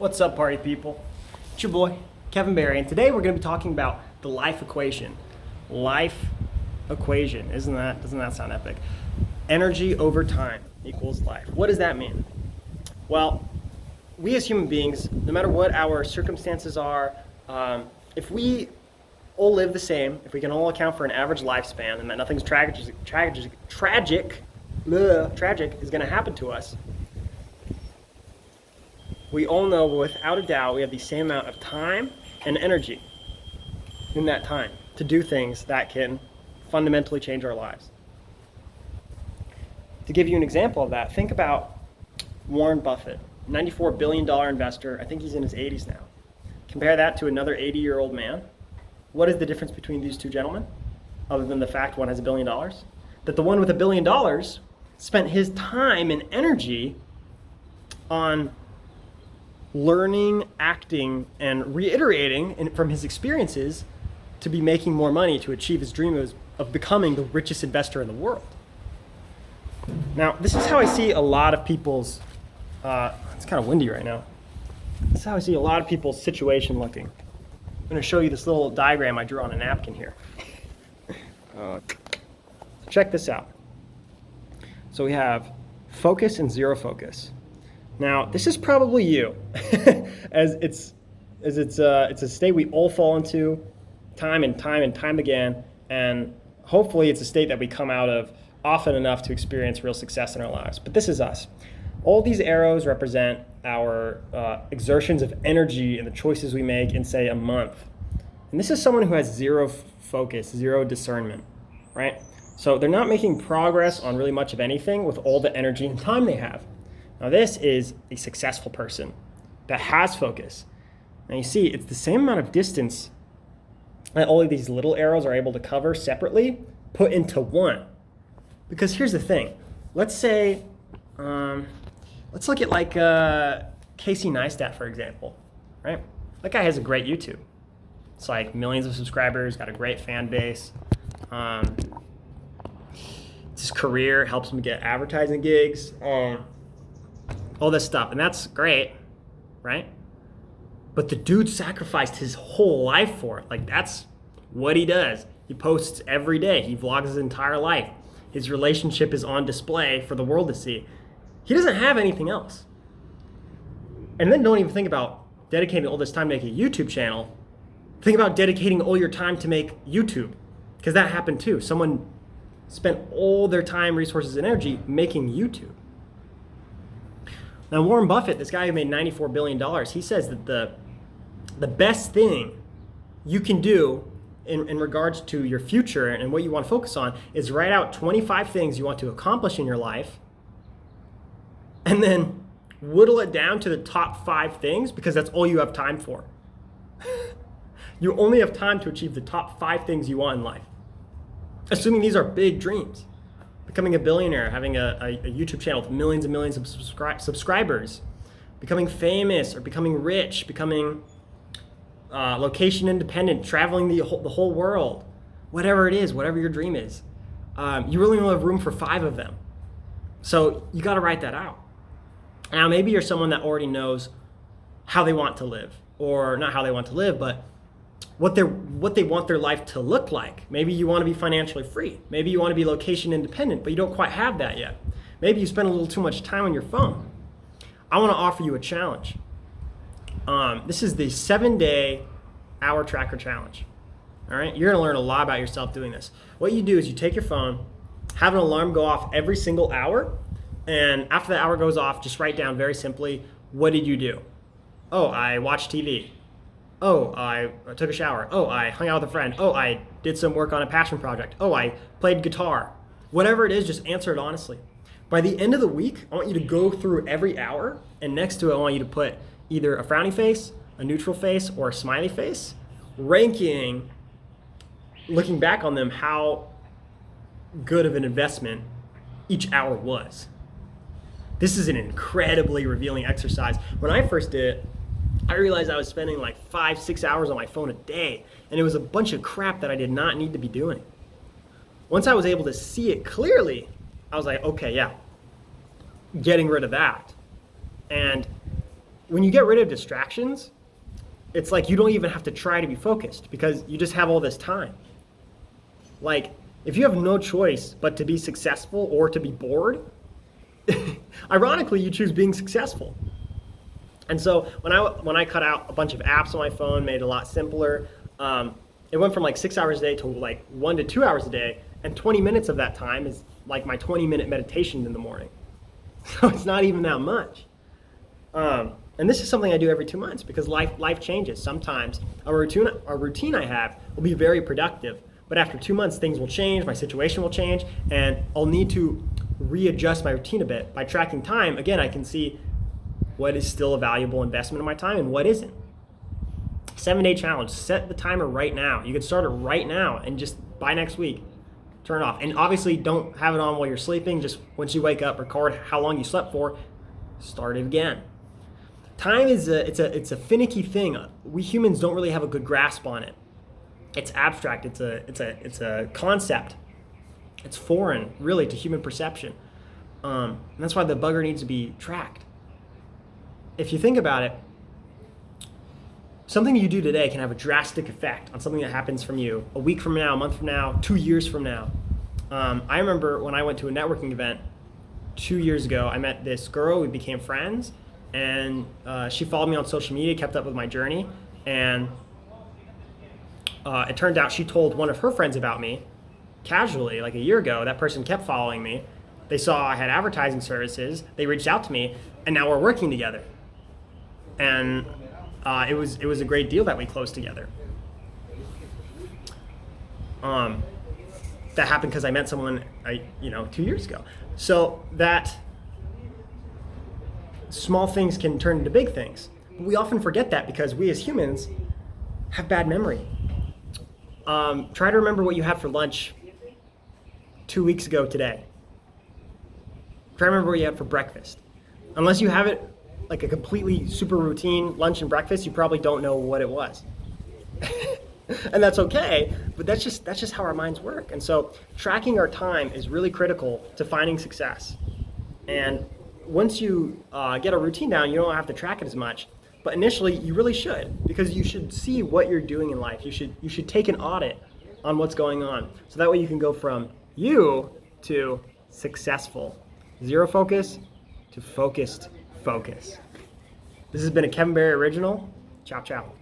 What's up, party people? It's your boy, Kevin Barry, and today we're going to be talking about the life equation. Life equation, doesn't that sound epic? Energy over time equals life. What does that mean? Well, we as human beings, no matter what our circumstances are, if we all live the same, if we can all account for an average lifespan and that nothing's tragic is going to happen to us, we all know without a doubt we have the same amount of time and energy in that time to do things that can fundamentally change our lives. To give you an example of that, think about Warren Buffett, $94 billion investor. I think he's in his 80s now. Compare that to another 80-year-old man. What is the difference between these two gentlemen, other than the fact one has $1 billion? That the one with $1 billion spent his time and energy on learning, acting, and reiterating from his experiences to be making more money to achieve his dream of becoming the richest investor in the world. Now, this is how I see a lot of people's, it's kind of windy right now. This is how I see a lot of people's situation looking. I'm going to show you this little diagram I drew on a napkin here. Check this out. So we have focus and zero focus. Now, this is probably you, as it's a state we all fall into time and time again, and hopefully it's a state that we come out of often enough to experience real success in our lives. But this is us. All these arrows represent our exertions of energy and the choices we make in, say, a month. And this is someone who has zero focus, zero discernment, right? So they're not making progress on really much of anything with all the energy and time they have. Now this is a successful person that has focus. Now you see, it's the same amount of distance that all of these little arrows are able to cover separately, put into one. Because here's the thing. Let's say, let's look at like Casey Neistat, for example, right? That guy has a great YouTube. It's like millions of subscribers, got a great fan base. His career helps him get advertising gigs. All this stuff, and that's great, right? But the dude sacrificed his whole life for it. Like, that's what he does. He posts every day. He vlogs his entire life. His relationship is on display for the world to see. He doesn't have anything else. And then don't even think about dedicating all this time to make a YouTube channel. Think about dedicating all your time to make YouTube, because that happened too. Someone spent all their time, resources, and energy making YouTube. Now, Warren Buffett, this guy who made $94 billion, he says that the best thing you can do in regards to your future and what you want to focus on is write out 25 things you want to accomplish in your life and then whittle it down to the top 5 things, because that's all you have time for. You only have time to achieve the top 5 things you want in life, assuming these are big dreams. Becoming a billionaire, having a YouTube channel with millions and millions of subscribers, becoming famous or becoming rich, becoming location independent, traveling the whole world, whatever it is, whatever your dream is, you really only have room for 5 of them. So you got to write that out. Now, maybe you're someone that already knows how they want to live, or not how they want to live, but what they want their life to look like. Maybe you want to be financially free. Maybe you want to be location independent, but you don't quite have that yet. Maybe you spend a little too much time on your phone. I want to offer you a challenge. This is the 7-day hour tracker challenge. All right, you're going to learn a lot about yourself doing this. What you do is you take your phone, have an alarm go off every single hour, and after the hour goes off, just write down very simply, what did you do? Oh, I watched TV. Oh, I took a shower. Oh, I hung out with a friend. Oh, I did some work on a passion project. Oh, I played guitar. Whatever it is, just answer it honestly. By the end of the week, I want you to go through every hour, and next to it, I want you to put either a frowny face, a neutral face, or a smiley face, ranking, looking back on them, how good of an investment each hour was. This is an incredibly revealing exercise. When I first did it, I realized I was spending like 5-6 hours on my phone a day, and it was a bunch of crap that I did not need to be doing. Once I was able to see it clearly, I was like, okay, yeah, getting rid of that. And when you get rid of distractions, it's like you don't even have to try to be focused because you just have all this time. Like, if you have no choice but to be successful or to be bored, ironically, you choose being successful. And so when I cut out a bunch of apps on my phone, made it a lot simpler, it went from like 6 hours a day to like 1 to 2 hours a day, and 20 minutes of that time is like my 20-minute meditation in the morning. So it's not even that much. And this is something I do every 2 months because life changes. Sometimes a routine I have will be very productive, but after 2 months, things will change, my situation will change, and I'll need to readjust my routine a bit. By tracking time, again, I can see what is still a valuable investment of my time and what isn't. 7-day challenge, set the timer right now. You can start it right now and just by next week, turn it off. And obviously don't have it on while you're sleeping. Just once you wake up, record how long you slept for, start it again. Time is it's a finicky thing. We humans don't really have a good grasp on it. It's abstract. It's a concept. It's foreign, really, to human perception. And that's why the bugger needs to be tracked. If you think about it, something you do today can have a drastic effect on something that happens from you a week from now, a month from now, 2 years from now. I remember when I went to a networking event 2 years ago, I met this girl, we became friends, and she followed me on social media, kept up with my journey, and it turned out she told one of her friends about me casually, like a year ago. That person kept following me. They saw I had advertising services, they reached out to me, and now we're working together. And it was a great deal that we closed together. That happened because I met someone 2 years ago. So that small things can turn into big things. But we often forget that because we as humans have bad memory. Try to remember what you had for lunch 2 weeks ago today. Try to remember what you had for breakfast. Unless you have it like a completely super routine lunch and breakfast, you probably don't know what it was. And that's okay, but that's just how our minds work. And so tracking our time is really critical to finding success. And once you get a routine down, you don't have to track it as much. But initially, you really should, because you should see what you're doing in life. You should take an audit on what's going on. So that way you can go from you to successful. Zero focus to focused focus. This has been a Kevin Barry original. Ciao, ciao.